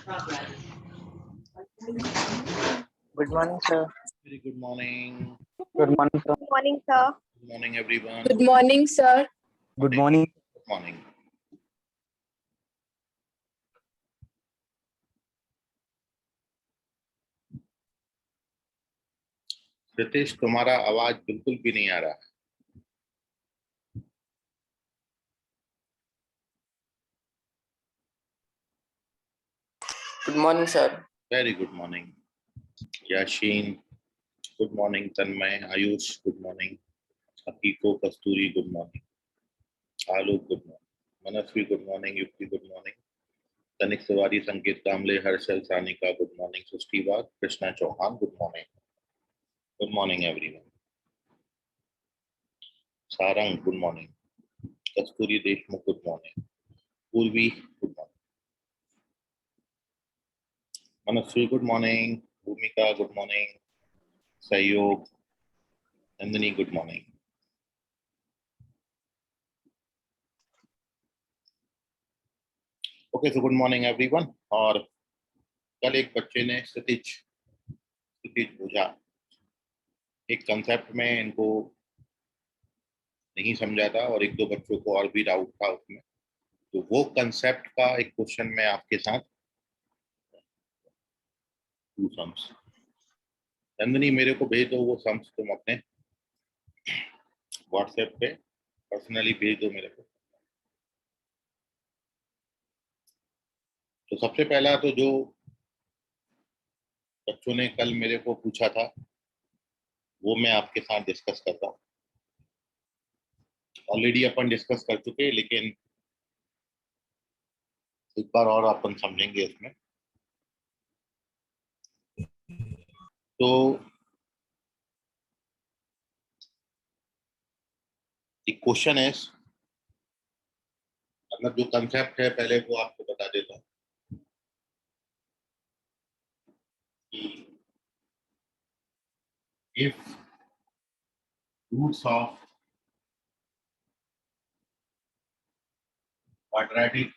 Good morning, sir. Very good morning. Good morning, sir. Good morning, sir. Good morning, everyone. Good morning, sir. Good morning. Good morning. Ritesh, तुम्हारा आवाज बिल्कुल भी नहीं आ रहा है। Good morning, sir. Very good morning. Yasheen good morning, Tanmay, Ayush good morning, Hakiko, Kasturi good morning, Alok good morning, Manasvi good morning, Yukti good morning, Tanik Tiwari, Sanket Kamle, Harshal, Sanika good morning, Srishti Wagh, Krishna Chauhan good morning. Good morning everyone. Sarang good morning, Kasturi Deshmukh good morning, Purvi good morning, Manasvi good morning, Bhumika good morning, Sahyog, Nandini good morning. Okay, so good morning everyone. और कल एक बच्चे ने क्षितिज पूछा, एक concept में इनको नहीं समझा था और एक दो बच्चों को और भी डाउट था उसमें, तो वो कंसेप्ट का एक क्वेश्चन मैं आपके साथ सम्स। नंदिनी, मेरे को भेज दो वो सम्स, तुम अपने व्हाट्सएप पे पर्सनली भेज दो मेरे को। तो सबसे पहला तो जो बच्चों ने कल मेरे को पूछा था वो मैं आपके साथ डिस्कस करता हूँ। ऑलरेडी अपन डिस्कस कर चुके हैं, लेकिन एक बार और अपन समझेंगे इसमें। तो एक क्वेश्चन है, मतलब जो कंसेप्ट है पहले वो आपको बता देता हूँ कि if roots of quadratic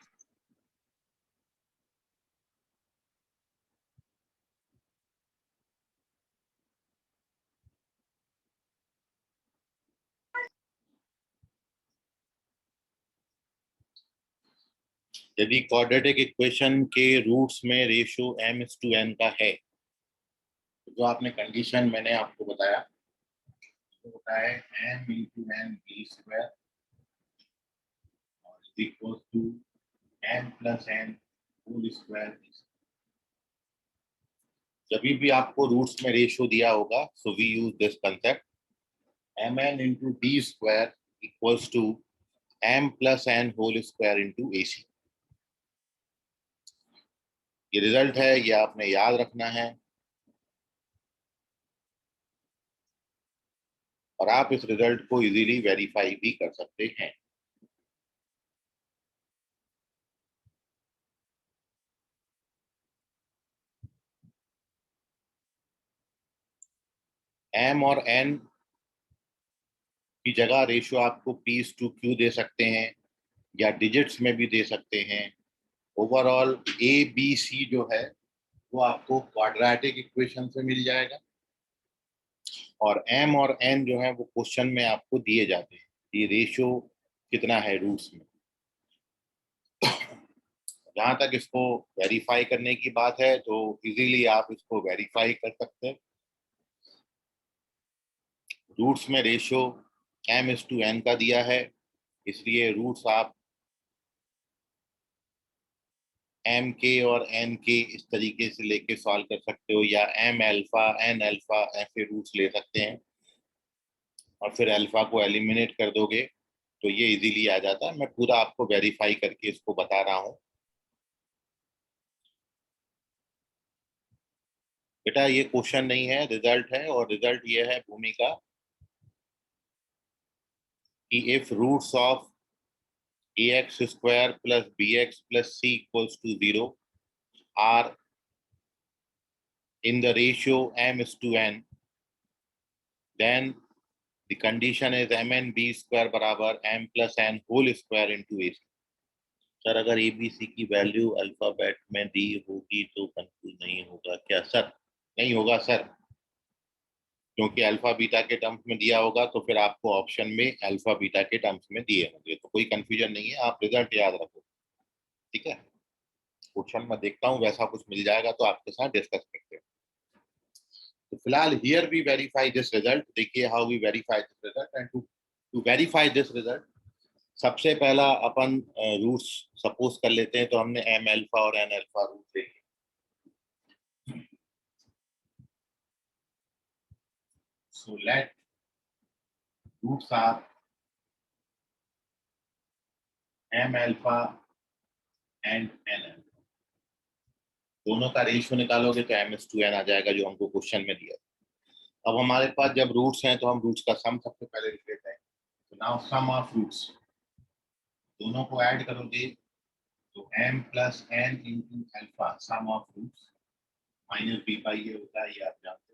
यदि क्वाड्रेटिक इक्वेशन के रूट्स में रेशियो m/n का है, तो जो आपने कंडीशन मैंने आपको बताया तो बताया m/n b square is equal to m plus n whole square. जब भी आपको रूट्स में रेशियो दिया होगा, so we use this concept mn into d square equals to m plus n whole square into ac। ये result है, ये आपने याद रखना है और आप इस रिजल्ट को इजीली वेरीफाई भी कर सकते हैं। m और n की जगह रेशियो आपको p/q दे सकते हैं या डिजिट्स में भी दे सकते हैं। ओवरऑल a b c जो है वो आपको क्वाड्रेटिक इक्वेशन से मिल जाएगा और m और n जो है वो क्वेश्चन में आपको दिए जाते हैं। ये रेशियो कितना है रूट्स में। जहां तक इसको वेरीफाई करने की बात है तो इजीली आप इसको वेरीफाई कर सकते हैं। रूट्स में रेशियो m/n का दिया है, इसलिए रूट्स आप एम के और एन के इस तरीके से लेके सॉल्व कर सकते हो, या एम अल्फा एन अल्फा ऐसे रूट्स ले सकते हैं और फिर अल्फा को एलिमिनेट कर दोगे तो ये इजीली आ जाता है। मैं पूरा आपको वेरीफाई करके इसको बता रहा हूँ। बेटा ये क्वेश्चन नहीं है, रिजल्ट है, और रिजल्ट ये है भूमिका कि if roots of ax square plus bx plus c equals to 0 are in the ratio m/n, then the condition is mn b square बराबर m plus n whole square into ac। Sir अगर ABC की value alphabet में दी होगी तो confuse नहीं होगा क्या sir? नहीं होगा सर, क्योंकि अल्फा बीटा के टर्म्स में दिया होगा तो फिर आपको ऑप्शन में अल्फा बीटा के टर्म्स में दिए होंगे, तो कोई कंफ्यूजन नहीं है, आप रिजल्ट याद रखो। ठीक है, क्वेश्चन में देखता हूँ वैसा कुछ मिल जाएगा तो आपके साथ डिस्कस करते हैं। तो फिलहाल here we verify this result, देखिए how we verify this result and to verify this result सबसे पहला अपन रूट्स सपोज कर लेते हैं। तो हमने एम अल्फा और एन अल्फा रूट देखे। So let roots are m alpha and n alpha। दोनों का रेशियो निकालोगे तो m/n आ जाएगा जो हमको क्वेश्चन में दिया। अब हमारे पास जब रूट्स हैं तो हम रूट्स का सम सबसे पहले लिख लेते हैं। तो नाउ सम ऑफ रूट्स, दोनों को ऐड करोगे तो m plus n into alpha sum of roots minus b by ये होता है, ये आप जानते हो।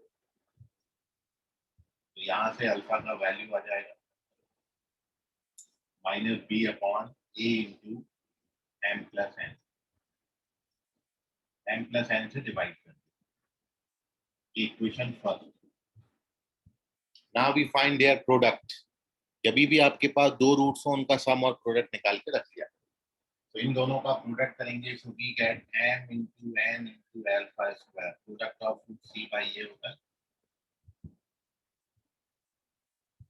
तो यहाँ से अल्फा का वैल्यू आ जाएगा minus b upon a into m plus n, m plus n से डिवाइड कर दो। Equation first. Now we find their product. जब भी आपके पास दो रूट्स हो उनका सम और प्रोडक्ट निकाल के रख लिया। तो इन दोनों का प्रोडक्ट करेंगे so we get m into n into alpha square, product of root c by ये होगा।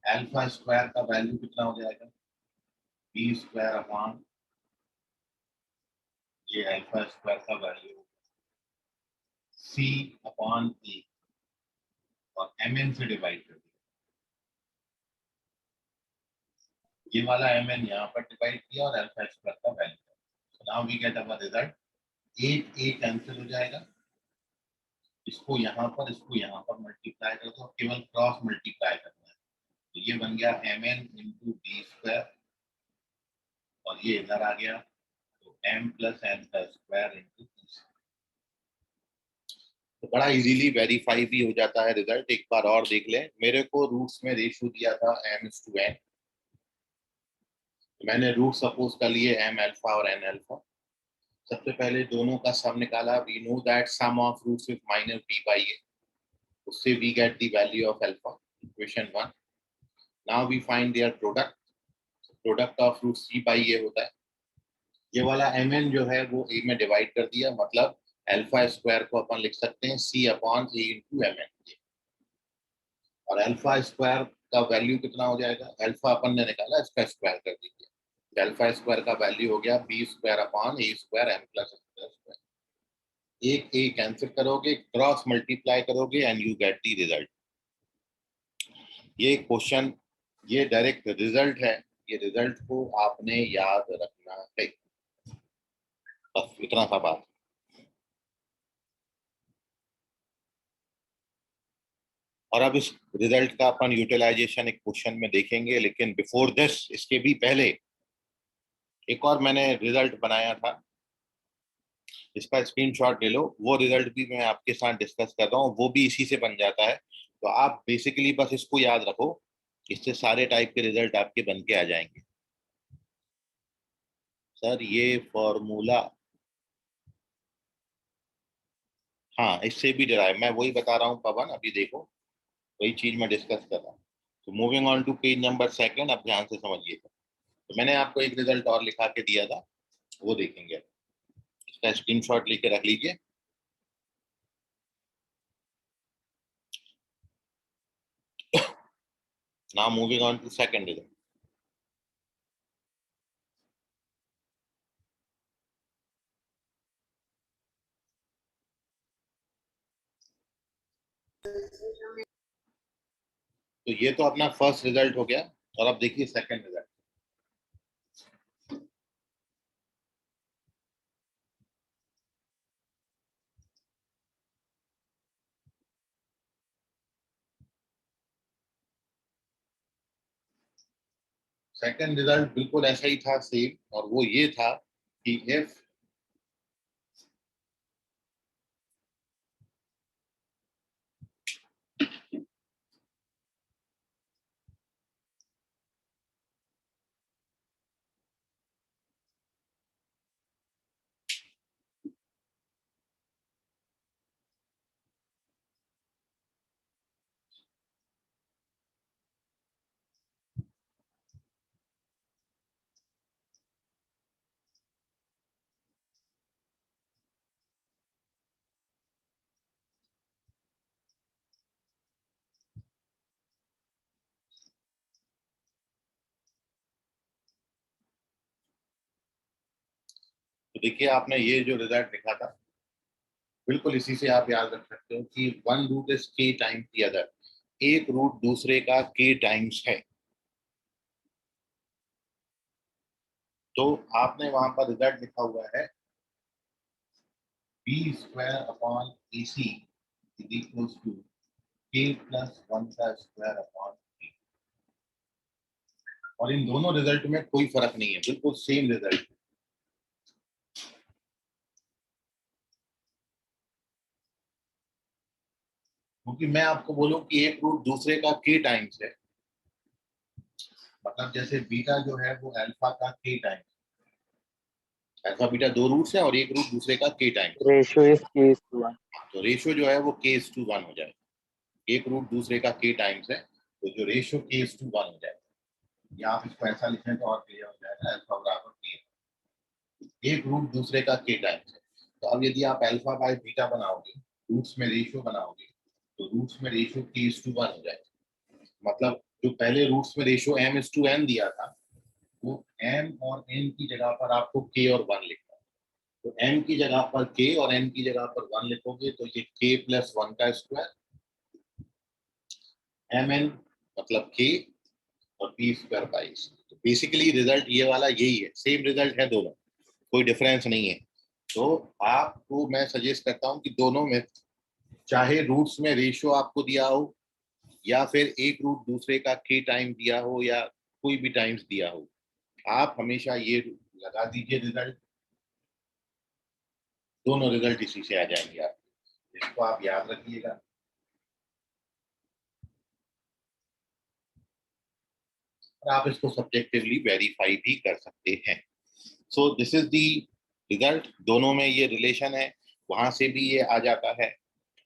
अल्फा स्क्वायर का वैल्यू कितना हो जाएगा b स्क्वायर अपॉन ये अल्फा स्क्वायर का वैल्यू c अपॉन a और mn से डिवाइड कर दिया। ये वाला mn यहाँ पर डिवाइड किया और अल्फा स्क्वायर का value. So now we get our result 8 cancel हो जाएगा। इसको यहाँ पर मल्टीप्लाई कर दो, केवल क्रॉस मल्टीप्लाई करना है। तो ये बन गया mn इंटू बी स्क्वायर और ये इधर आ गया तो m प्लस n का स्क्वायर इंटू बी। तो बड़ा इजीली वेरीफाई भी हो जाता है रिजल्ट। एक बार और देख लें, मेरे को रूट्स में रेशियो दिया था m/n, मैंने रूट सपोज कर लिए m अल्फा और n अल्फा। सबसे पहले दोनों का सम निकाला। We know that sum of roots is minus b by a, उससे we get the value of alpha, equation 1। Now we find their product, product of root c by a होता है। ये वाला mn जो है वो a में divide कर दिया, मतलब अल्फा स्क्वायर को अपन लिख सकते हैं c upon a into mn। और अल्फा स्क्वायर का वैल्यू कितना हो जाएगा, अल्फा अपन ने निकाला, इसका स्क्वायर कर दीजिए। अल्फा स्क्वायर का वैल्यू हो गया b square upon a square m plus n square. एक a कैंसिल करोगे, क्रॉस मल्टीप्लाई करोगे and you get the result. ये क्वेश्चन, ये डायरेक्ट रिजल्ट है। ये रिजल्ट को आपने याद रखना है, बस इतना सा बात। और अब इस रिजल्ट का अपन यूटिलाइजेशन एक क्वेश्चन में देखेंगे, लेकिन बिफोर दिस, इसके भी पहले एक और मैंने रिजल्ट बनाया था, इसका स्क्रीनशॉट ले लो। वो रिजल्ट भी मैं आपके साथ डिस्कस कर रहा हूँ, वो भी इसी से बन जाता है। तो आप बेसिकली बस इसको याद रखो, इससे सारे टाइप के रिजल्ट आपके बन के आ जाएंगे। सर ये फॉर्मूला, हाँ इससे भी डिराइव, मैं वही बता रहा हूँ पवन, अभी देखो वही चीज मैं डिस्कस कर रहा हूँ। तो moving on to page number second, अब ध्यान से समझिएगा। तो मैंने आपको एक रिजल्ट और लिखा के दिया था, वो देखेंगे। इसका स्क्रीनशॉट लेके रख लीजिए। Now moving on to second result. तो ये तो अपना फर्स्ट रिजल्ट हो गया, और अब देखिए सेकंड रिजल्ट। सेकंड रिजल्ट बिल्कुल ऐसा ही था, सेम, और वो ये था कि इफ तो देखिए आपने ये जो रिजल्ट लिखा था बिल्कुल इसी से आप याद रख सकते हो कि वन रूट इज के टाइम्स द अदर, एक रूट दूसरे का के टाइम्स है। तो आपने वहां पर रिजल्ट लिखा हुआ है B square upon A C is equal to K plus one का स्क्वायर अपॉन बी। और इन दोनों रिजल्ट में कोई फर्क नहीं है, बिल्कुल सेम रिजल्ट। क्योंकि मैं आपको बोलूं कि एक रूट दूसरे का के टाइम्स है, मतलब जैसे बीटा जो है वो अल्फा का के टाइम्स, अल्फा बीटा दो रूट्स है और एक रूट दूसरे का के टाइम्स। रेशियो इज के इज टू वन। तो रेशियो जो है वो के इज टू वन हो जाएगा। एक रूट दूसरे का के टाइम्स है, तो जो रेशियो के इज टू वन हो जाएगा। या आप इसको ऐसा लिखें तो और क्लियर हो जाएगा, अल्फा बराबर के, एक रूट दूसरे का के टाइम्स है। तो अब यदि आप अल्फा बाय बीटा बनाओगे, रूट्स में रेशियो बनाओगे, तो रूट्स में रेशियो के इज टू वन हो जाएगा। मतलब जो पहले रूट्स में ratio M is to N दिया था, वो एम और एन की जगह पर आपको के और वन लिखना है। तो एम की जगह पर के और एन की जगह पर वन लिखोगे तो ये के प्लस वन का स्क्वायर, एम एन मतलब के, और पी स्क्वायर बाई सी। तो बेसिकली रिजल्ट ये वाला यही है, सेम रिजल्ट है दोनों, कोई डिफरेंस नहीं है। तो आपको मैं सजेस्ट करता हूँ कि दोनों में चाहे रूट्स में रेशियो आपको दिया हो या फिर एक रूट दूसरे का के टाइम दिया हो या कोई भी टाइम्स दिया हो, आप हमेशा ये लगा दीजिए रिजल्ट, दोनों रिजल्ट इसी से आ जाएंगे। आप इसको आप याद रखिएगा। और आप इसको सब्जेक्टिवली वेरीफाई भी कर सकते हैं। सो दिस इज दी रिजल्ट, दोनों में ये रिलेशन है, वहां से भी ये आ जाता है।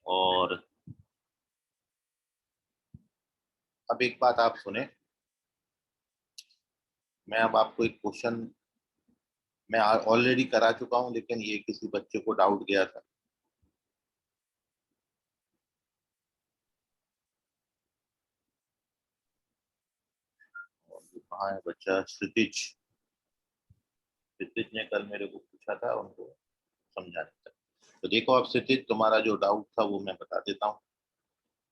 और अब एक बात आप सुने, मैं अब आपको एक क्वेश्चन मैं ऑलरेडी करा चुका हूं, लेकिन ये किसी बच्चे को डाउट गया था। और ये कहाँ है बच्चा, क्षितिज, क्षितिज ने कल मेरे को पूछा था, उनको समझाने था। तो देखो अब क्षितिज, तुम्हारा जो डाउट था वो मैं बता देता हूँ।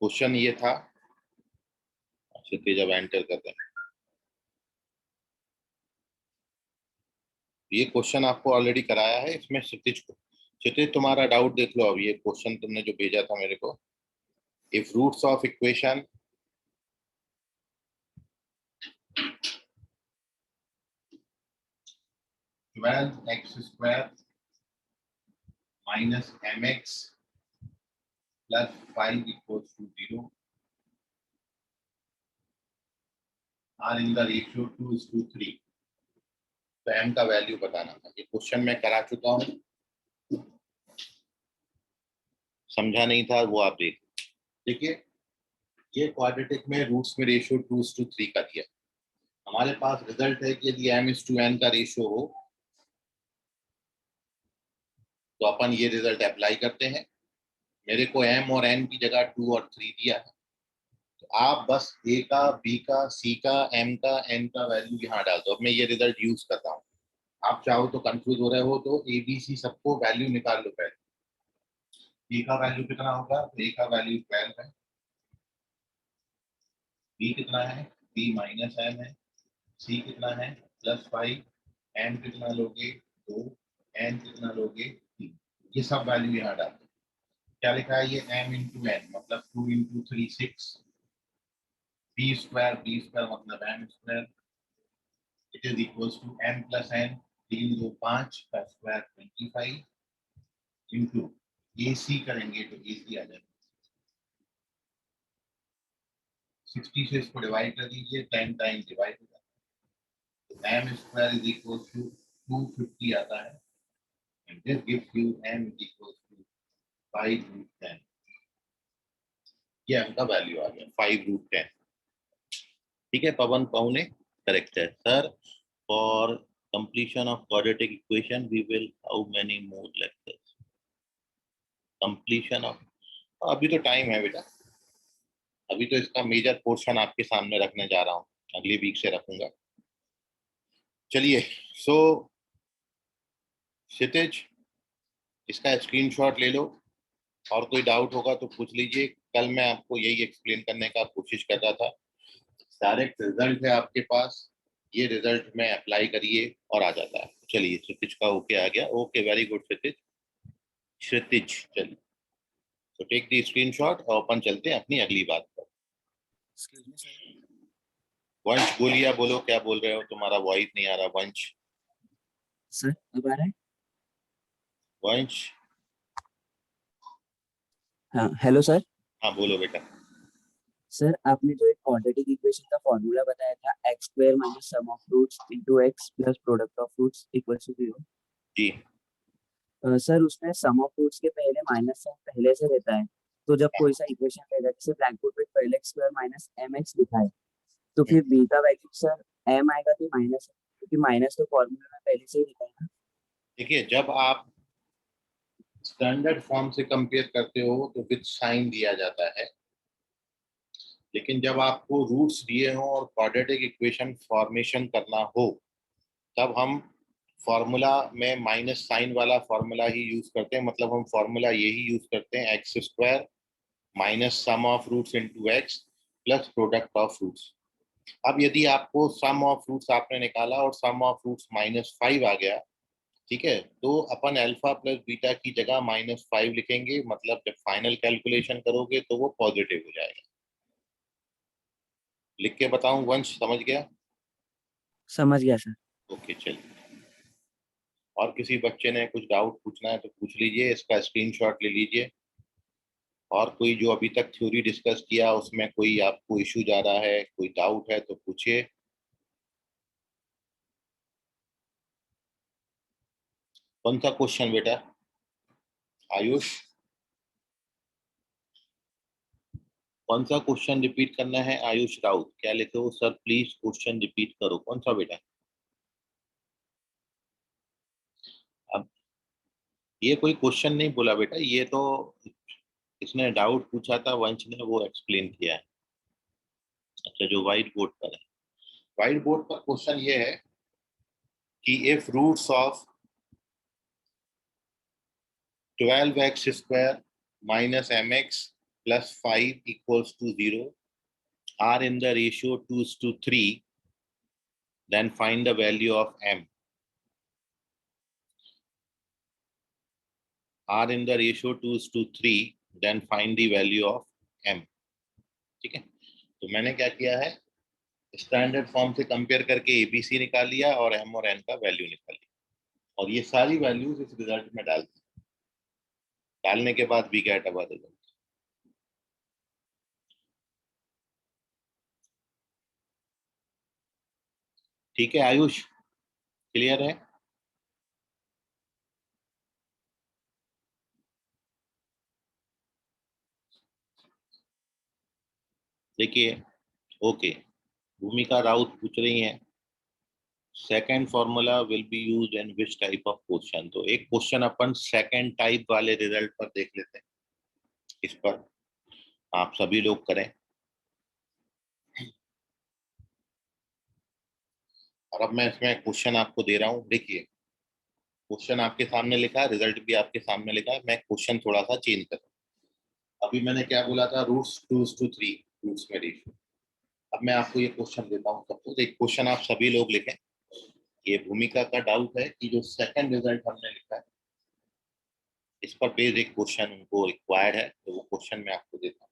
क्वेश्चन ये था, क्षितिज अब एंटर करते हैं। ये क्वेश्चन आपको ऑलरेडी कराया है, इसमें क्षितिज को, क्षितिज तुम्हारा डाउट देख लो। अब ये क्वेश्चन तुमने जो भेजा था मेरे को, if roots of equation 12x square minus mx plus 5 equals to 0 are in the ratio 2:3, तो m का वैल्यू बताना था। ये क्वेश्चन मैं करा चुका हूँ, समझा नहीं था वो आप देखिए। ये क्वाड्रेटिक में रूट्स में रेशियो 2:3 का दिया। हमारे पास रिजल्ट है कि यदि m इज टू n का रेशियो हो तो अपन ये रिजल्ट अप्लाई करते हैं। मेरे को m और n की जगह 2 और 3 दिया है, तो आप बस a का, b का, c का, m का, n का वैल्यू यहाँ डाल दो। अब मैं ये रिजल्ट यूज करता हूँ। आप चाहो तो कंफ्यूज हो रहे हो तो ए बी सी सबको वैल्यू निकाल लो पहले। ए का वैल्यू कितना होगा, तो ए का वैल्यू 12 है, बी कितना है, बी माइनस एम है, सी कितना है, +5, एम कितना लोगे 2, एन कितना लोगे 3। ये सब वैल्यू यहाँ डाल दो। क्या लिखा है ये, m इंटू एन मतलब 2 इंटू 3 6, बी स्क्वायर मतलब M square, it is equals to m plus N, 3 2 5 का स्क्वायर 25 इंटू ए सी करेंगे तो ए सी आ जाएगा 60 से इसको डिवाइड कर दीजिए, 10 टाइम्स डिवाइड हो जाता है, तो M square is equal to 250 आता है, and this gives you m is equal to 5√10। ये m का वैल्यू आ गया 5√10। ठीक है, पवन पहुने करेक्ट है sir. For completion of quadratic equation we will how many more lectures, completion of, अभी तो टाइम है बेटा, अभी तो इसका मेजर पोर्शन आपके सामने रखने जा रहा हूँ, अगले वीक से रखूंगा। चलिए, सो क्षितिज, इसका स्क्रीनशॉट ले लो और कोई डाउट होगा तो पूछ लीजिए। कल मैं आपको यही एक्सप्लेन करने का कोशिश कर रहा था। डायरेक्ट रिजल्ट है आपके पास, ये रिजल्ट में अप्लाई करिए और आ जाता है। चलिए क्षितिज का ओके आ गया। ओके, वेरी गुड क्षितिज। क्षितिज, चलिए तो टेक दी स्क्रीनशॉट और अपन चलते हैं अपनी अगली बात पर। Excuse me, sir. वंश बोलिया, बोलो क्या बोल रहे हो, तुम्हारा वॉइस नहीं आ रहा वंश। सर अब आ रहा है? वंश, हाँ, हेलो सर। हाँ बोलो बेटा। सर आपने जो एक क्वाड्रेटिक इक्वेशन का फॉर्मूला बताया था, X square minus sum of roots into X plus product of roots equals to 0। जी, सर उसमें सम ऑफ रूट्स के पहले माइनस साइन पहले से रहता है, तो जब कोई सा इक्वेशन रहेगा, जैसे ब्लैक बोर्ड पे पहले X square minus M X लिखा है, तो फिर बी का वैल्यू सर एम आएगा कि माइनस है? क्योंकि माइनस तो फॉर्मूला में पहले से ही लिखा है ना। देखिए जब आप स्टैंडर्ड फॉर्म से कंपेयर करते हो तो विद साइन दिया जाता है, लेकिन जब आपको रूट्स दिए हो और क्वाड्रेटिक इक्वेशन फॉर्मेशन करना हो तब हम फॉर्मूला में माइनस साइन वाला फॉर्मूला ही यूज करते हैं। मतलब हम फॉर्मूला यही यूज करते हैं, X square minus sum of roots into X plus product of roots. अब यदि आपको सम ऑफ रूट्स आपने निकाला और सम ऑफ रूट्स -5 आ गया, ठीक है, तो अपन अल्फा प्लस बीटा की जगह -5 लिखेंगे। मतलब जब फाइनल कैलकुलेशन करोगे तो वो पॉजिटिव हो जाएगा। लिख के बताऊं वंश, समझ गया? समझ गया सर। ओके चलिए। और किसी बच्चे ने कुछ डाउट पूछना है तो पूछ लीजिए, इसका स्क्रीनशॉट ले लीजिए। और कोई जो अभी तक थ्योरी डिस्कस किया उसमें कोई आपको इशू जा रहा है, कोई डाउट है तो पूछिए। कौन सा क्वेश्चन बेटा? आयुष, कौन सा क्वेश्चन रिपीट करना है? आयुष राउत क्या लिखे हो सर, प्लीज क्वेश्चन रिपीट करो, कौन सा बेटा? अब ये कोई क्वेश्चन नहीं बोला बेटा, ये तो इसने डाउट पूछा था वंश ने, वो एक्सप्लेन किया है। अच्छा, जो व्हाइट बोर्ड पर है, व्हाइट बोर्ड पर क्वेश्चन ये है कि if roots of 12x square minus mx plus 5 equals to 0 are in the ratio 2:3, then find the value of m. Are in the ratio 2:3, then find the value of m. ठीक है, तो मैंने क्या किया है, स्टैंडर्ड फॉर्म से compare करके ABC निकाल लिया और एम और एन का वैल्यू निकाल लिया, और ये सारी वैल्यूज इस रिजल्ट में डाल दी। डालने के बाद वी गेट अवर रिजल्ट। ठीक है आयुष, क्लियर है? देखिए, ओके, भूमिका राउत पूछ रही हैं second formula will be use in which type of question. तो एक क्वेश्चन अपन सेकेंड टाइप वाले रिजल्ट पर देख लेते हैं, इस पर आप सभी लोग करें। और अब मैं इसमें क्वेश्चन आपको दे रहा हूँ, देखिए क्वेश्चन आपके सामने लिखा है, रिजल्ट भी आपके सामने लिखा है। मैं क्वेश्चन थोड़ा सा चेंज कर रहा हूँ। अभी मैंने क्या बोला था, रूट्स 2:3 रूट्स में रेशियो। अब मैं आपको ये क्वेश्चन देता हूँ। सपोज एक क्वेश्चन आप सभी लोग लिखें। ये भूमिका का डाउट है कि जो सेकंड रिजल्ट हमने लिखा है इस पर बेस्ड एक क्वेश्चन उनको रिक्वायर्ड है, तो वो क्वेश्चन मैं आपको देता हूँ।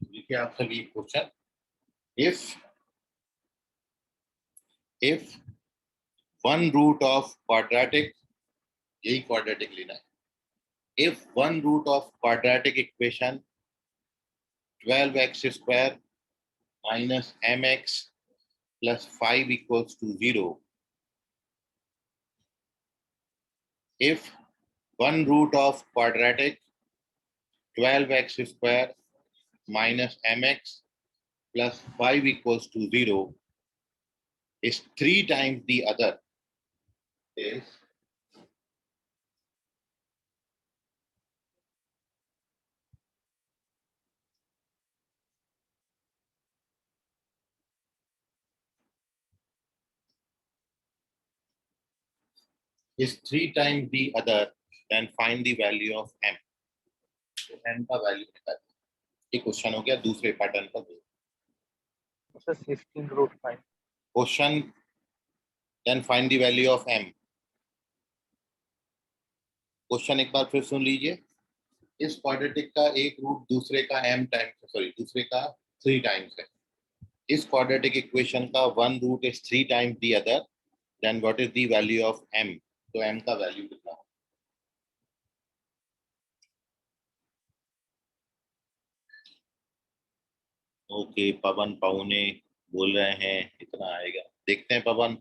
देखिए आप सभी question, if one root of quadratic, यही quadratic लेना है, if one root of quadratic equation 12x square minus mx plus 5 equals to 0, if one root of quadratic 12x square minus mx plus 5 equals to 0 is 3 times the other is is 3 times the other, then find the value of m. तो m का value निकालिए. ये question हो गया दूसरे pattern का. Sir, 16 root 5. Question then find the value of m. Question एक बार फिर सुन लीजिए. इस क्वाड्रेटिक का एक रूट दूसरे का m टाइम्स, सॉरी दूसरे का 3 टाइम्स है. इस क्वाड्रेटिक इक्वेशन का one root is 3 times the other, then what is the value of m. तो m का वैल्यू कितना होगा? ओके, पवन पौने बोल रहे हैं इतना आएगा. देखते हैं पवन.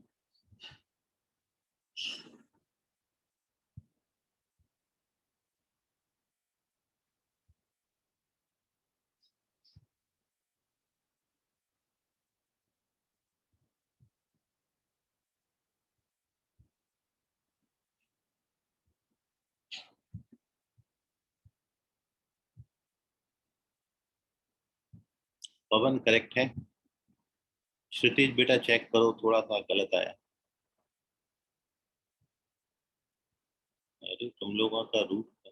पवन करेक्ट है. क्षितिज बेटा चेक करो, थोड़ा सा गलत आया. अरे तुम लोगों का रूट.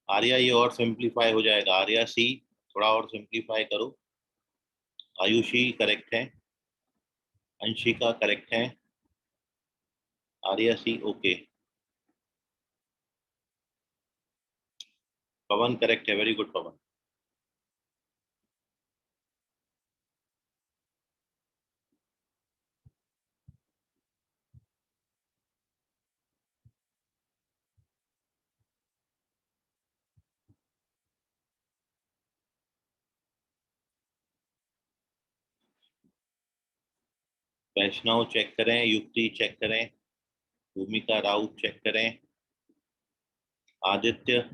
आर्या ये और सिंप्लीफाई हो जाएगा. आर्या सी थोड़ा और सिंप्लीफाई करो. आयुषी करेक्ट है. अंशिका करेक्ट है. आर्या सी ओके. पवन करेक्ट है. वेरी गुड पवन. वैष्णव चेक करें. युक्ति चेक करें. भूमिका राउत चेक करें. आदित्य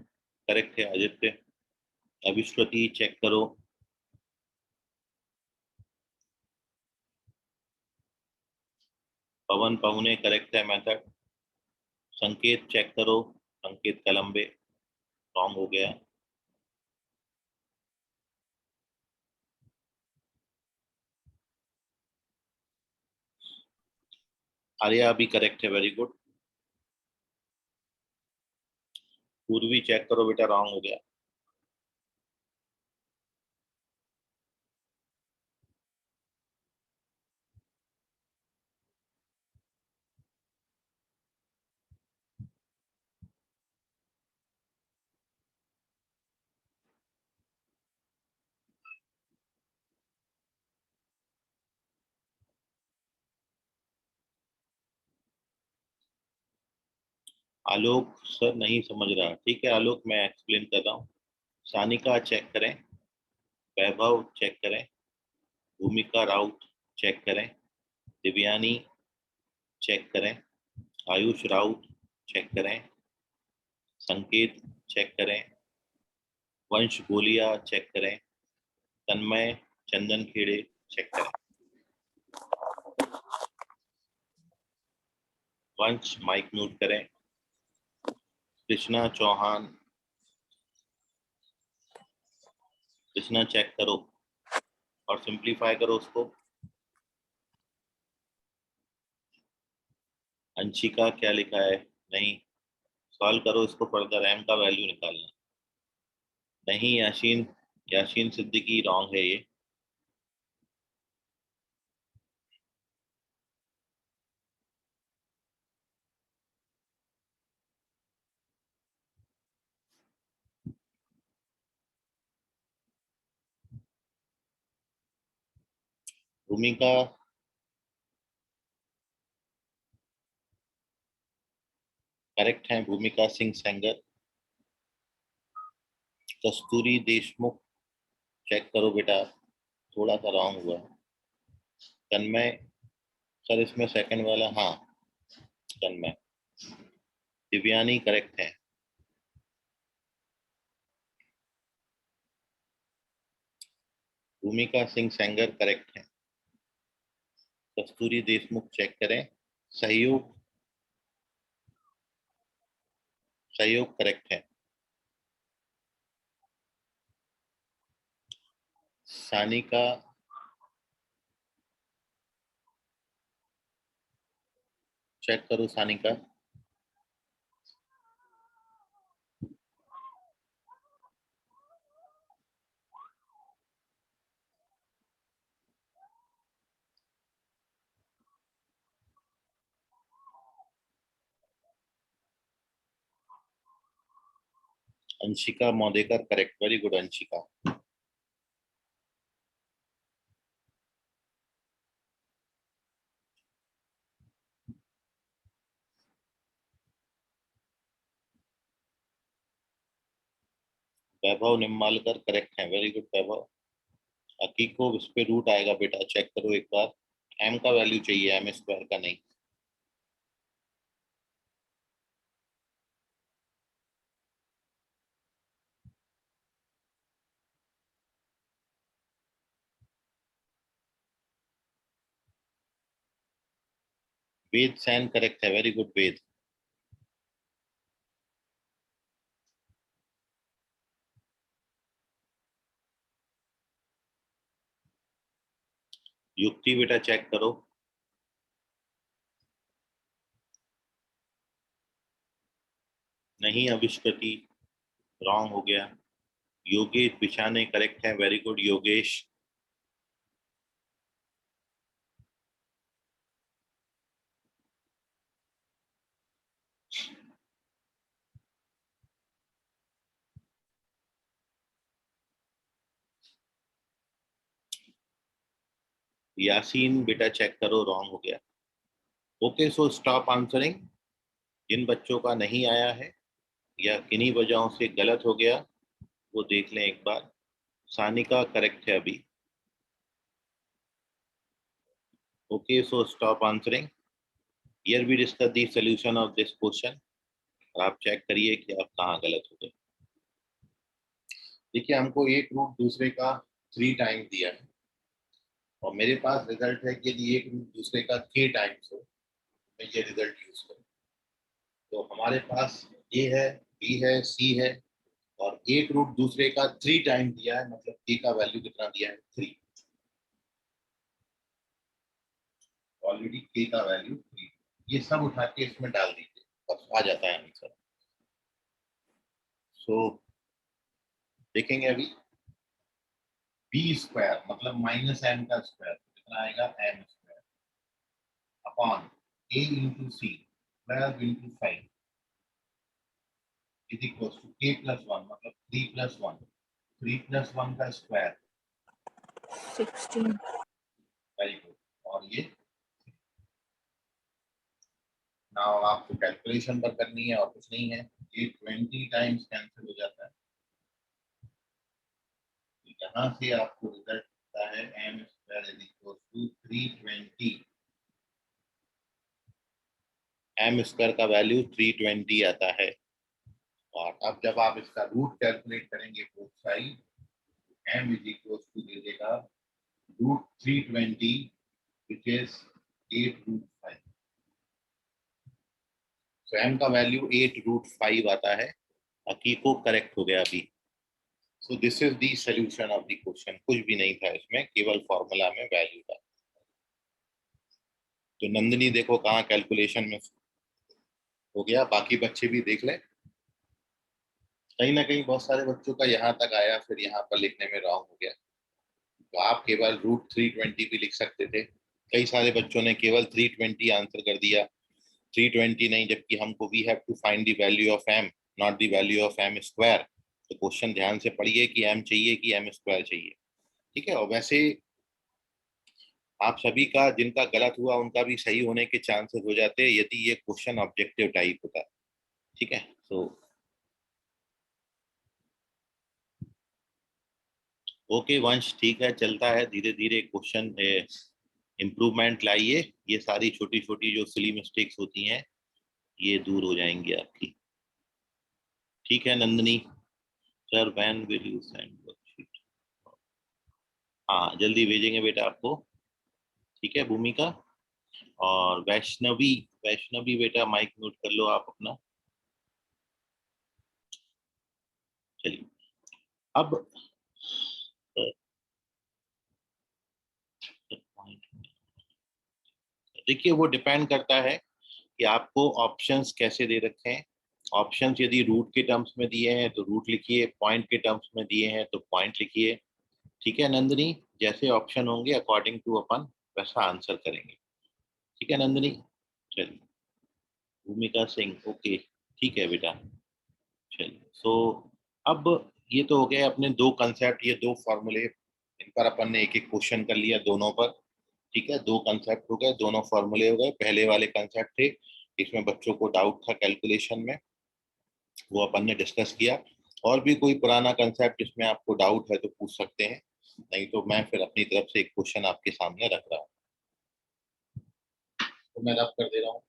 करेक्ट है. आदित्य. अविश्वती चेक करो. पवन पवने करेक्ट है मेथड. संकेत चेक करो. संकेत कलम्बे रॉन्ग हो गया. आर्या भी करेक्ट है. Very good. पूर्वी चेक करो बेटा, रॉन्ग हो गया. आलोक सर नहीं समझ रहा. ठीक है आलोक, मैं एक्सप्लेन कर रहा हूँ. सानिका चेक करें. वैभव चेक करें. भूमिका राउत चेक करें. दिव्यानी चेक करें. आयुष राउत चेक करें. संकेत चेक करें. वंश गोलिया चेक करें. तन्मय चंदन खेड़े चेक करें. वंश माइक म्यूट करें. कृष्णा चौहान. कृष्णा चेक करो और सिंप्लीफाई करो उसको. अंशिका क्या लिखा है? नहीं. सॉल्व करो इसको फर्दर. m का वैल्यू निकालना. नहीं याशीन. याशीन सिद्दीकी रॉन्ग है ये. भूमिका करेक्ट है. भूमिका सिंह सेंगर. कस्तूरी देशमुख चेक करो बेटा, थोड़ा सा रॉन्ग हुआ. तन्मय सर इसमें सेकंड वाला, हाँ तन्मय. दिव्यानी करेक्ट है. भूमिका सिंह सेंगर करेक्ट है। कस्तूरी देशमुख चेक करें। सहयोग सहयोग करेक्ट है। सानिका चेक करो। Sanika Anshika Maudekar correct. Very good Anshika. Vaibhav Nimbalkar correct है। Very good Vaibhav. हकीको इस पे रूट आएगा बेटा, चेक करो एक बार। एम का वैल्यू चाहिए, एम स्क्वायर का नहीं। वेद सैन करेक्ट है। Very good Ved. युक्ति बेटा चेक करो। नहीं अविष्कृति, रॉन्ग हो गया। योगेश बिछाने करेक्ट है। Very good Yogesh. यासीन बेटा चेक करो, रॉन्ग हो गया। Okay so stop answering. जिन बच्चों का नहीं आया है या किन्हीं वजहों से गलत हो गया वो देख लें एक बार। सानिका करेक्ट है अभी। Okay so stop answering. Here we discuss the solution of this question. आप चेक करिए कि आप कहाँ गलत हो गए। देखिए हमको एक रूट दूसरे का 3 टाइम दिया है और मेरे पास रिजल्ट है कि यदि एक रूट दूसरे का k टाइम्स हो मैं ये रिजल्ट यूज करूँ। तो हमारे पास a है, b है, c है और एक रूट दूसरे का 3 टाइम दिया है, मतलब k का वैल्यू कितना दिया है 3। ऑलरेडी k का वैल्यू 3। ये सब उठा के इसमें डाल दीजिए, बस आ जाता है आंसर। सो देखेंगे अभी b स्क्वायर मतलब -m का स्क्वायर कितना आएगा m square upon a into C 12 into 5 is equal to k plus 1 मतलब 3 प्लस 1। 3 प्लस 1 का स्क्वायर 16। Very good. और ये नाउ आपको कैलकुलेशन पर करनी है और कुछ नहीं है। ये 20 टाइम्स कैंसिल हो जाता है। यहाँ से आपको रिजल्ट आता है m square is equal to 320। m square का वैल्यू 320 आता है। और अब जब आप इसका रूट कैलकुलेट करेंगे both side, m is equal to दे देगा root 320 which is 8 root 5। So m का वैल्यू 8 रूट 5 आता है। हकीको करेक्ट हो गया अभी। So this is the solution of the question. कुछ भी नहीं था इसमें, केवल फॉर्मूला में वैल्यू था। तो नंदिनी देखो कहाँ कैलकुलेशन में हो गया, बाकी बच्चे भी देख लें। कहीं ना कहीं बहुत सारे बच्चों का यहाँ तक आया, फिर यहाँ पर लिखने में रॉन्ग हो गया। तो आप केवल रूट 320 भी लिख सकते थे। कई सारे बच्चों ने केवल 320 आंसर कर दिया, 320 नहीं, जबकि हमको we have to find the value of m not the value of m square. तो क्वेश्चन ध्यान से पढ़िए कि m चाहिए कि m स्क्वायर चाहिए। ठीक है। और वैसे आप सभी का जिनका गलत हुआ उनका भी सही होने के चांसेस हो जाते हैं यदि ये क्वेश्चन ऑब्जेक्टिव टाइप होता। ठीक है। तो ओके वंश, ठीक है, चलता है धीरे धीरे क्वेश्चन। इम्प्रूवमेंट लाइए। ये सारी छोटी छोटी जो सिली मिस्टेक्स होती हैं ये दूर हो जाएंगी आपकी। ठीक है Nandini. Sir when will you send worksheet? हाँ जल्दी भेजेंगे बेटा आपको, ठीक है भूमिका। और वैष्णवी, वैष्णवी बेटा माइक म्यूट कर लो आप अपना। चलिए अब देखिए वो डिपेंड करता है कि आपको ऑप्शंस कैसे दे रखे हैं। ऑप्शंस यदि रूट के टर्म्स में दिए हैं तो रूट लिखिए, पॉइंट के टर्म्स में दिए हैं तो पॉइंट लिखिए, ठीक है नंदिनी। जैसे ऑप्शन होंगे अकॉर्डिंग टू अपन वैसा आंसर करेंगे, ठीक है नंदिनी। चलिए भूमिका सिंह, ओके ठीक है बेटा। चलिए सो अब ये तो हो गए अपने दो कंसेप्ट, ये दो फॉर्मूले, इन पर अपन ने एक एक क्वेश्चन कर लिया दोनों पर, ठीक है। दो कंसेप्ट हो गए, दोनों फॉर्मूले हो गए। पहले वाले कंसेप्ट थे, इसमें बच्चों को डाउट था कैलकुलेशन में, वो अपन ने डिस्कस किया। और भी कोई पुराना कंसेप्ट जिसमें आपको डाउट है तो पूछ सकते हैं, नहीं तो मैं फिर अपनी तरफ से एक क्वेश्चन आपके सामने रख रहा हूँ, तो मैं रब कर दे रहा हूँ।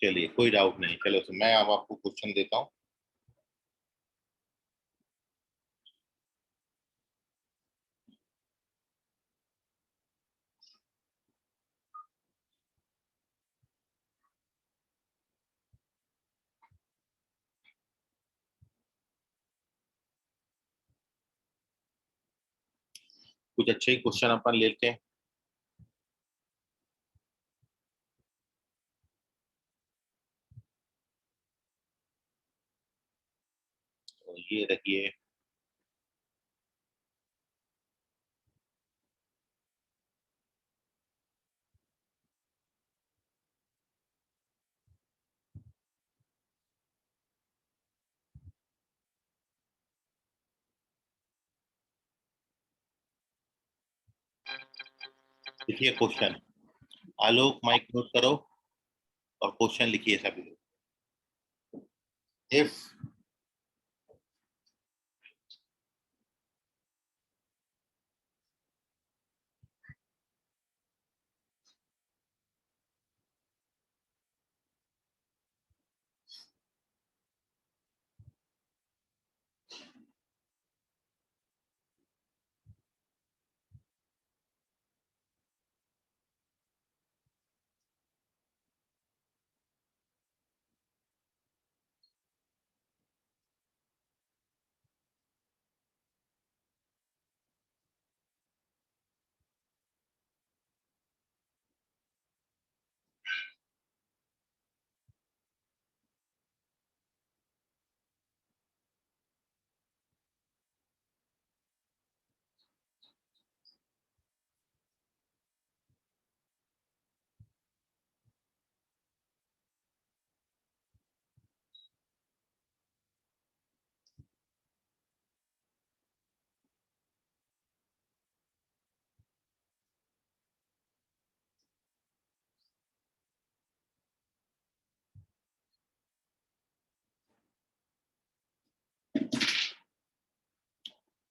चलिए कोई डाउट नहीं, चलो तो मैं अब आपको क्वेश्चन देता हूँ। कुछ अच्छे ही क्वेश्चन अपन लेते हैं। तो ये रखिए, लिखिए क्वेश्चन। आलोक माइक नोट करो और क्वेश्चन लिखिए सभी लोग। इफ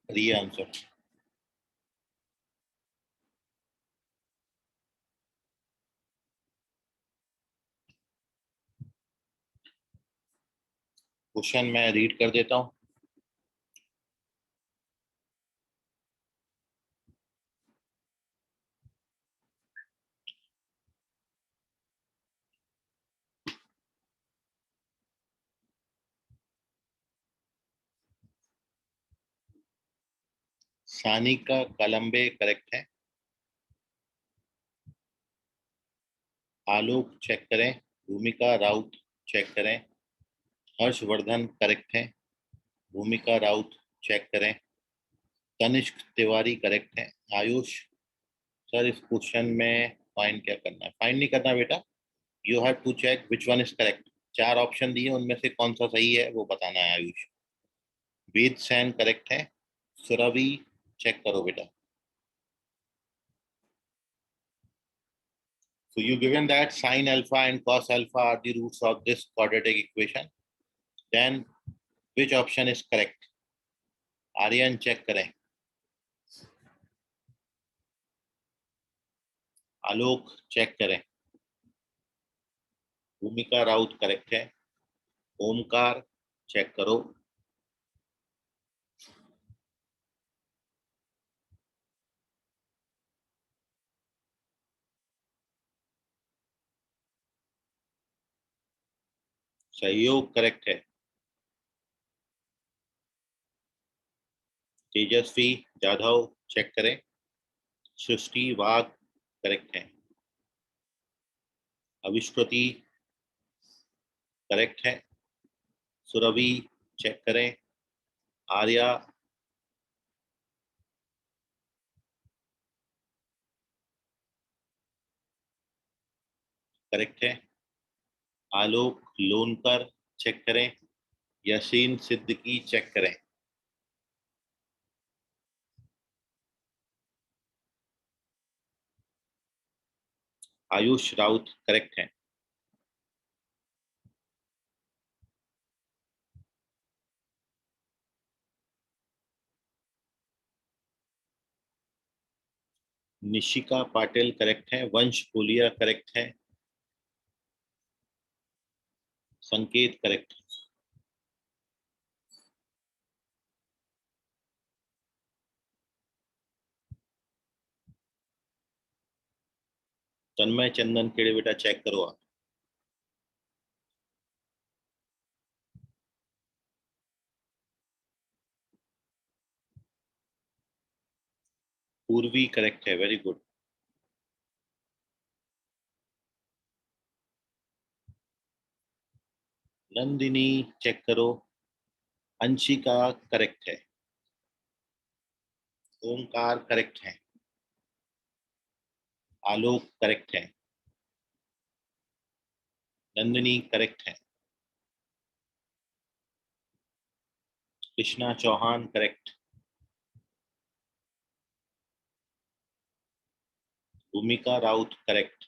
करिए आंसर। क्वेश्चन मैं रीड कर देता हूँ। सानिका कलम्बे करेक्ट है, आलोक चेक करें, भूमिका राउत चेक करें, हर्षवर्धन करेक्ट है, भूमिका राउत चेक करें, तनिष्क तिवारी करेक्ट है, आयुष। सर इस क्वेश्चन में फाइन क्या करना है? फाइन नहीं करना बेटा, you have to check which one is correct. 4 option दिए, उनमें से कौन सा सही है वो बताना है आयुष। वेद सैन करेक्ट है, सुरभि चेक करो बेटा। So you given that sine alpha and cos alpha are the roots of this quadratic equation. Then which option is correct? Aryan check करें। आलोक चेक करें। भूमिका राउत करेक्ट है। ओमकार चेक करो। सहयोग करेक्ट है। तेजस्वी जाधव चेक करें। सृष्टि वाघ करेक्ट है। अविष्कृति करेक्ट है। सुरभि चेक करें। आर्या करेक्ट है। आलोक लोनकर चेक करें। यशीन सिद्दीकी चेक करें। आयुष राउत करेक्ट है। निशिका पाटिल करेक्ट है। वंश पुलिया करेक्ट है। संकेत करेक्ट है। तन्मय चंदन केड़े बेटा चेक करो आप। पूर्वी करेक्ट है, वेरी गुड। नंदिनी चेक करो। अंशिका करेक्ट है। ओमकार करेक्ट है। आलोक करेक्ट है। नंदिनी करेक्ट है। कृष्णा चौहान करेक्ट। भूमिका राउत करेक्ट।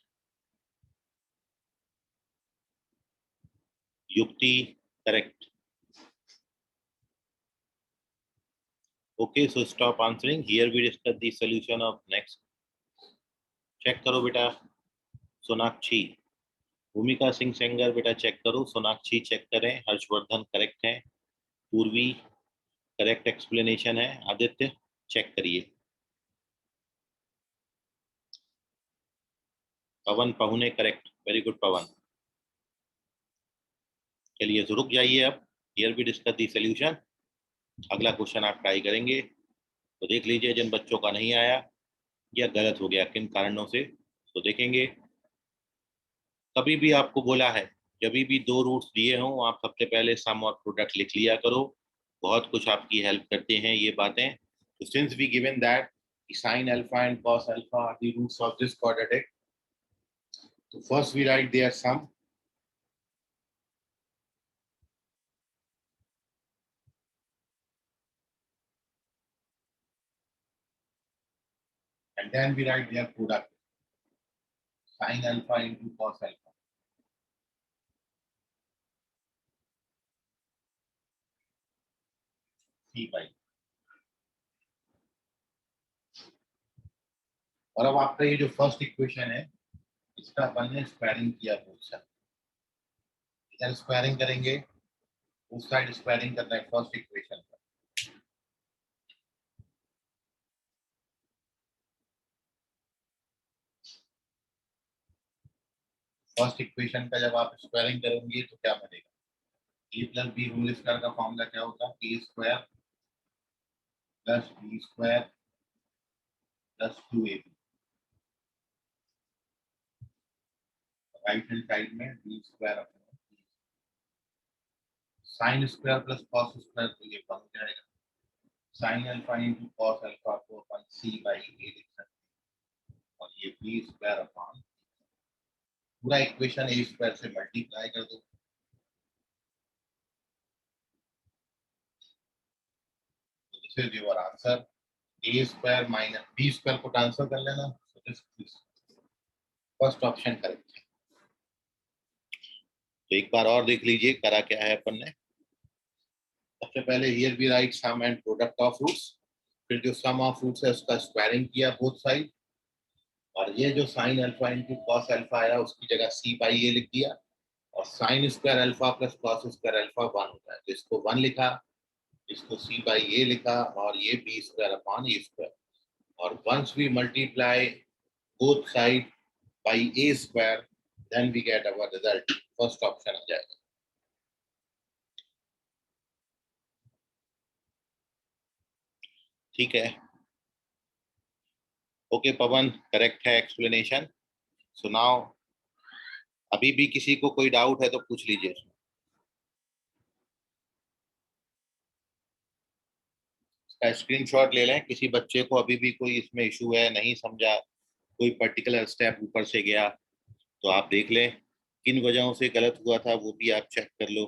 युक्ति correct. Okay, so stop answering. Here we discuss the solution of next. Check करो बेटा। सोनाक्षी। भूमिका सिंह सेंगर बेटा चेक करो। सोनाक्षी चेक करें। हर्षवर्धन करेक्ट है। पूर्वी करेक्ट एक्सप्लेनेशन है। आदित्य चेक करिए। Pavan Pahune correct, very good Pavan. चलिए तो रुक जाइए अब। Here we discuss the solution. अगला क्वेश्चन आप ट्राई करेंगे तो देख लीजिए जिन बच्चों का नहीं आया या गलत हो गया किन कारणों से, तो देखेंगे। कभी भी आपको बोला है जब भी 2 रूट्स दिए हों आप सबसे पहले सम और प्रोडक्ट लिख लिया करो। बहुत कुछ आपकी हेल्प करते हैं ये बातें। तो since we given that sin alpha and cos alpha are the roots of this quadratic, so first we write their sum. And then we write their product, sin alpha into cos alpha. C by। और अब आपका ये जो first equation है इसका अपन ने squaring किया both side. इधर स्क्वायरिंग करेंगे, उस साइड स्क्वायरिंग करना है फर्स्ट इक्वेशन का। फर्स्ट इक्वेशन का जब आप स्क्वायरिंग करेंगे तो क्या बनेगा? A plus B whole square का फॉर्मूला क्या होता है? A square plus B square plus 2ab। Right hand side में B square upon sine square plus cos square, तो ये बन जाएगा sine alpha into cos alpha को अपन c बाई a लिख सकते हैं और ये बी स्क्वायर अपॉन। पूरा इक्वेशन ए स्क्वायर से मल्टीप्लाई कर दो। This is your answer, A square minus B square को ट्रांसफर कर लेना, फर्स्ट ऑप्शन करेक्ट है। तो एक बार और देख लीजिए करा क्या है अपन ने। सबसे पहले here we write sum and product of roots, फिर जो सम ऑफ रूट्स है उसका स्क्वायरिंग किया बोथ साइड, और ये जो sign alpha into cos alpha आया उसकी जगह सी बाई ए लिख दिया, और sine square alpha plus cos square alpha 1 होता है, तो इसको 1 लिखा, इसको सी बाई ए लिखा, और ये B square upon a square, और once we multiply both side by a square, then we get our result, first option आ जाएगा। ठीक है, ओके पवन, करेक्ट है एक्सप्लेनेशन। सो नाउ अभी भी किसी को कोई डाउट है तो पूछ लीजिए। इसका स्क्रीनशॉट ले लें, किसी बच्चे को अभी भी कोई इसमें इशू है, नहीं समझा, कोई पर्टिकुलर स्टेप ऊपर से गया तो आप देख लें, किन वजहों से गलत हुआ था वो भी आप चेक कर लो।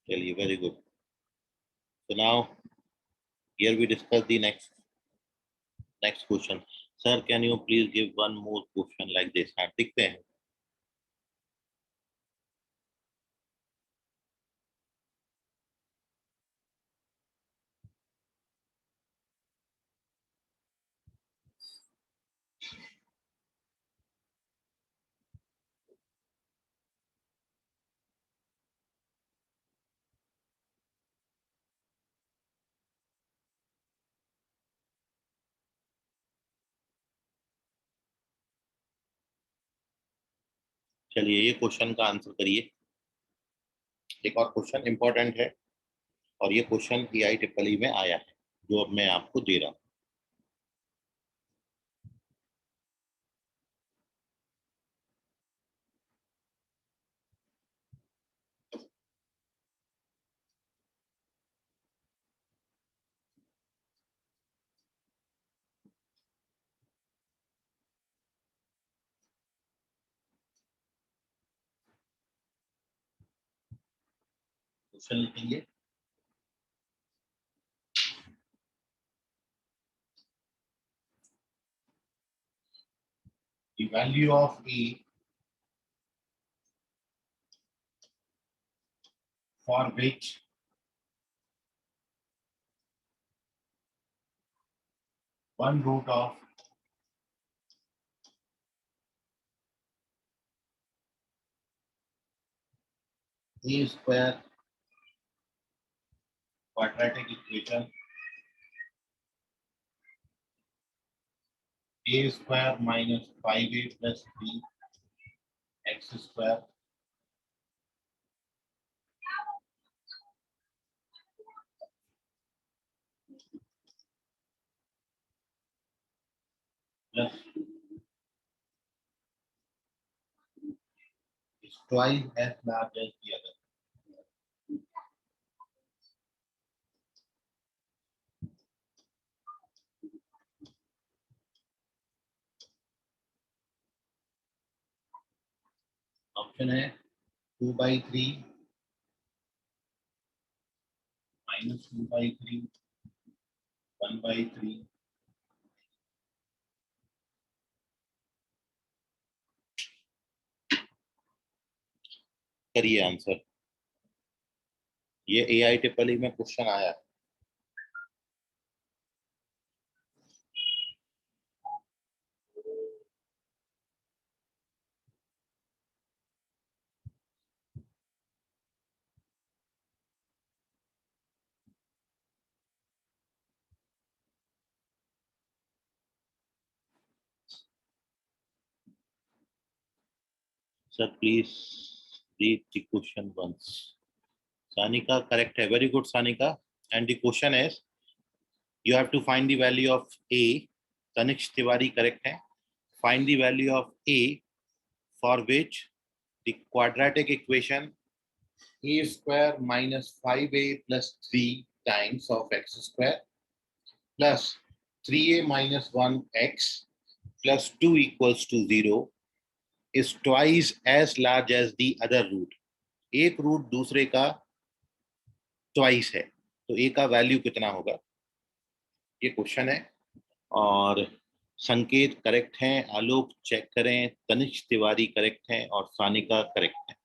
चलिए, very good. So now here we discuss the next question. Sir can you please give one more question like this. हाँ, देखते हैं। चलिए, ये क्वेश्चन का आंसर करिए। एक और क्वेश्चन इंपॉर्टेंट है, और ये क्वेश्चन EIEEE में आया है, जो अब मैं आपको दे रहा हूँ। क्वेश्चन लिखेंगे, the value of A for which one root of A square quadratic equation A square minus 5A plus B x square plus is twice as large as the other. Option है 2/3 minus 2/3 1/3 करिए answer. ये EIEEE में question आया है। Sir, please read the question once. Sanika, correct है. Very good, Sanika. And the question is, you have to find the value of A. Tanishq Tiwari, correct है. Find the value of A for which the quadratic equation a square minus 5a plus 3 times of x square plus 3a minus 1x plus 2 equals to 0 is twice as large as the other root. एक root दूसरे का twice है, तो ए का value कितना होगा, ये question है। और संकेत करेक्ट हैं, आलोक चेक करें, तनिष्क तिवारी करेक्ट हैं और सानिका करेक्ट है।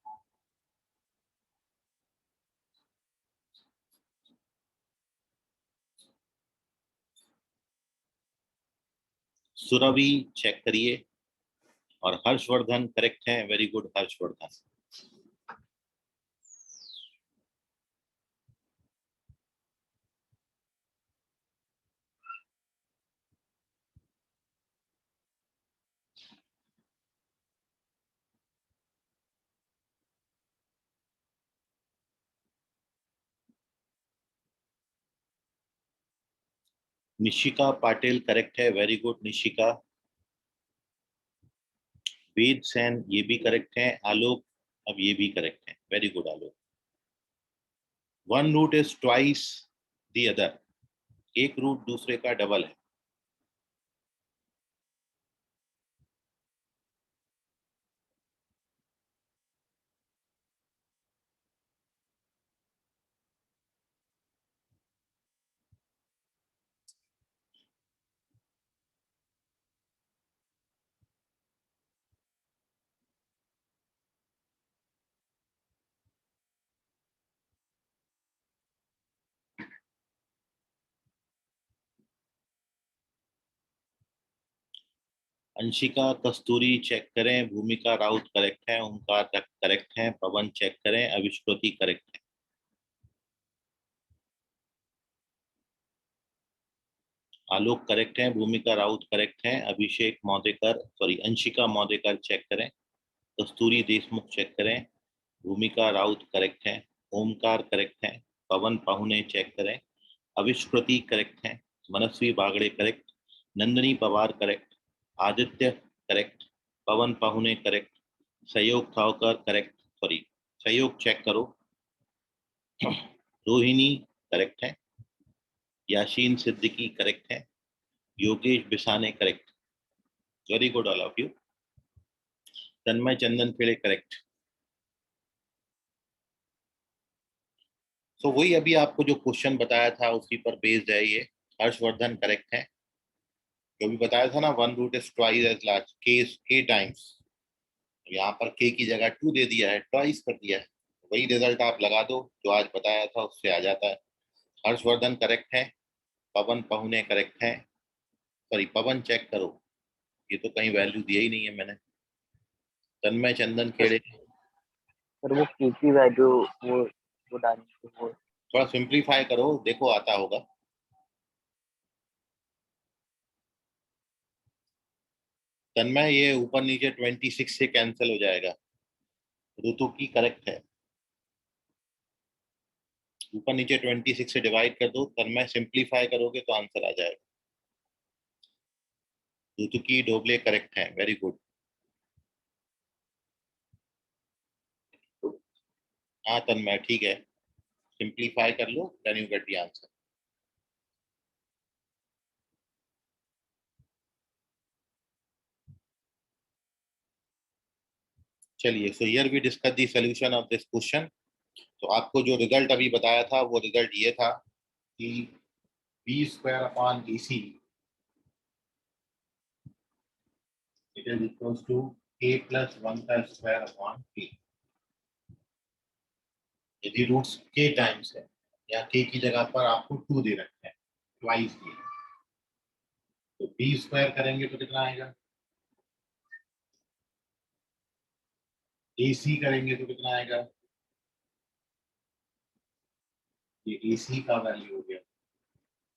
सुरभि चेक करिए और हर्षवर्धन करेक्ट हैं, very good Harshvardhan. Nishika Patil correct है, वेरी गुड निशिका। वेद सेन ये भी करेक्ट है। आलोक अब ये भी करेक्ट है, very good Alok. One root is twice the other, एक रूट दूसरे का डबल है। अंशिका कस्तूरी चेक करें, भूमिका राउत करेक्ट है, ओमकार करेक्ट है, पवन चेक करें, अविष्कृति करेक्ट है। आलोक करेक्ट है, भूमिका राउत करेक्ट है, अभिषेक मौदेकर अंशिका मौदेकर चेक करें, कस्तूरी देशमुख चेक करें, भूमिका राउत करेक्ट है, ओमकार करेक्ट है, पवन पाहुने चेक करें, अविष्कृति करेक्ट है, Manasvi Bagade correct, Nandni Pawar correct, Aditya correct, Pawan Pahune correct, Sahyog Thavkar correct, सहयोग चेक करो, रोहिणी करेक्ट है, याशीन सिद्दीकी करेक्ट है, Yogesh Bisane correct, very good all of you. Tanmay Chandan Khede correct. तो वही अभी आपको जो क्वेश्चन बताया था उसी पर बेस्ड है ये। हर्षवर्धन करेक्ट है, जो भी बताया था ना, one root is twice as large k times, यहाँ पर के की जगह 2 दे दिया है, ट्वाइस कर दिया है। वही रिजल्ट आप लगा दो जो आज बताया था, उससे आ जाता है। हर्षवर्धन करेक्ट है, पवन पहुने करेक्ट है, पवन चेक करो, ये तो कहीं वैल्यू दिया ही नहीं है मैंने। तन्मय चंदन खेड़े, सर वो की वैल्यू वो डालनी वो थोड़ा सिंप्लीफाई करो, देखो आता होगा। तन्मय ये ऊपर नीचे 26 से कैंसिल हो जाएगा। ऋतु की करेक्ट है, ऊपर नीचे 26 से डिवाइड कर दो, तन्मय सिंप्लीफाई करोगे तो आंसर आ जाएगा। ऋतु की डोबले करेक्ट है, वेरी गुड। हाँ तन्मय ठीक है, सिंप्लीफाई कर लो, then you get the answer. चलिए, so here we discuss the solution of this question. तो आपको जो रिजल्ट अभी बताया था वो रिजल्ट ये था कि b square upon A c it is equals to a plus 1 का स्क्वायर अपॉन k। यदि रूट्स k टाइम्स है या k की जगह पर आपको 2 दे रखे हैं, ट्वाइस दिए, तो बी स्क्वायर करेंगे तो कितना आएगा, ए सी करेंगे तो कितना आएगा, ये ए सी का वैल्यू हो गया।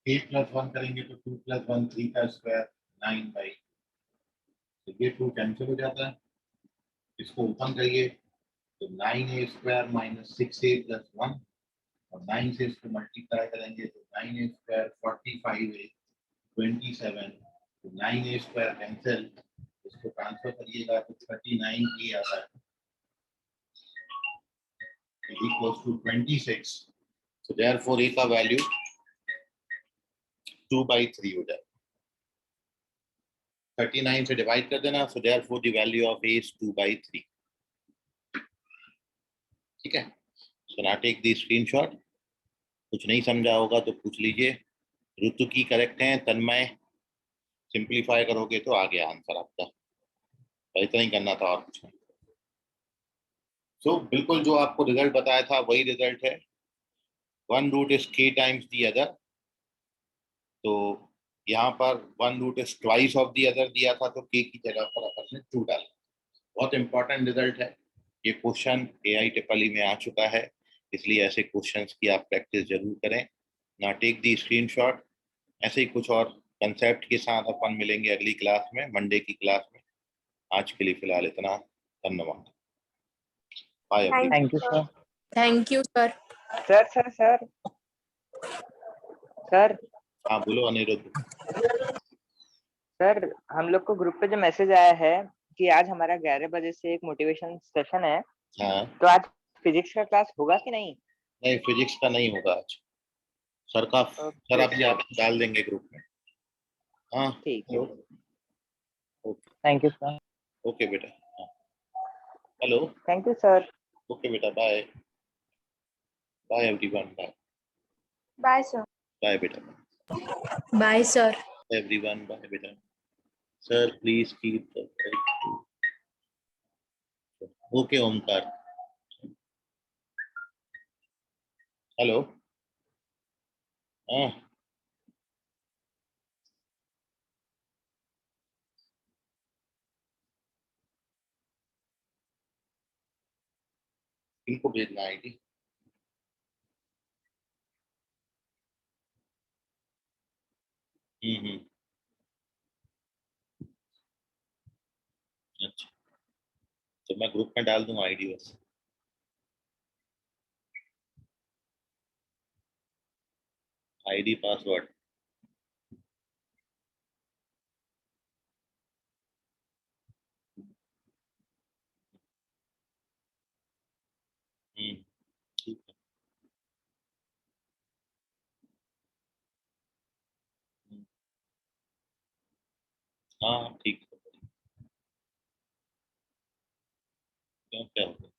ए प्लस 1 करेंगे तो 2 प्लस 1 3 का स्क्वायर 9 बाई, तो ये 2 कैंसिल हो जाता है। इसको ओपन करिए तो 9a square minus 6a plus 1, और 9 से इसको मल्टीप्लाई करेंगे तो 9a स्क्वायर 45a 27, तो 9a स्क्वायर कैंसिल, इसको ट्रांसफर करिएगा तो 39 ये आता है इक्वल्स टू 26. सो देयरफॉर ए का वैल्यू 2/3 हो जाए. 39 से डिवाइड कर देना. So therefore the value of a is 2/3. ठीक है. So now take the screenshot. कुछ नहीं समझा होगा तो पूछ लीजिए. ऋतु की करेक्ट है. तन्मय सिंपलीफाई करोगे तो आ गया आंसर आपका. इतना ही करना था और कुछ नहीं. सो बिल्कुल जो आपको रिजल्ट बताया था वही रिजल्ट है. One root is k times the other. तो यहाँ पर one root is twice of the other दिया था तो k की जगह पर अपन ने 2 डाला. बहुत इंपॉर्टेंट रिजल्ट है. ये क्वेश्चन AIEEE में आ चुका है, इसलिए ऐसे क्वेश्चंस की आप प्रैक्टिस जरूर करें. ना टेक दी स्क्रीनशॉट. ऐसे ही कुछ और कंसेप्ट के साथ अपन मिलेंगे अगली क्लास में, मंडे की क्लास में. आज के लिए फिलहाल इतना. धन्यवाद. Bye. Thank you sir. Thank you, sir. Sir sir sir sir हाँ बोलो अनिरुद्ध. सर हम लोग को ग्रुप पे जो मैसेज आया है कि आज हमारा 11 बजे से एक मोटिवेशन सेशन है, हाँ तो आज फिजिक्स का क्लास होगा कि नहीं? नहीं, फिजिक्स का नहीं होगा आज. सर का सर अभी आप डाल देंगे ग्रुप में. हाँ ठीक है. Okay. Thank you sir. Okay बेटा. हाँ. Hello. Thank you sir. Okay बेटा. Bye. Bye everyone. Bye. Bye, sir. Bye बेटा. Bye, sir. एवरीवन. बाय बेटा. Sir please keep the. Okay Omkar. Hello. हाँ इनको भेजना आईडी. हम्म. अच्छा तो मैं ग्रुप में डाल दूंगा आईडी बस. ID password. ठीक है. हाँ ठीक है. क्यों क्या होगा.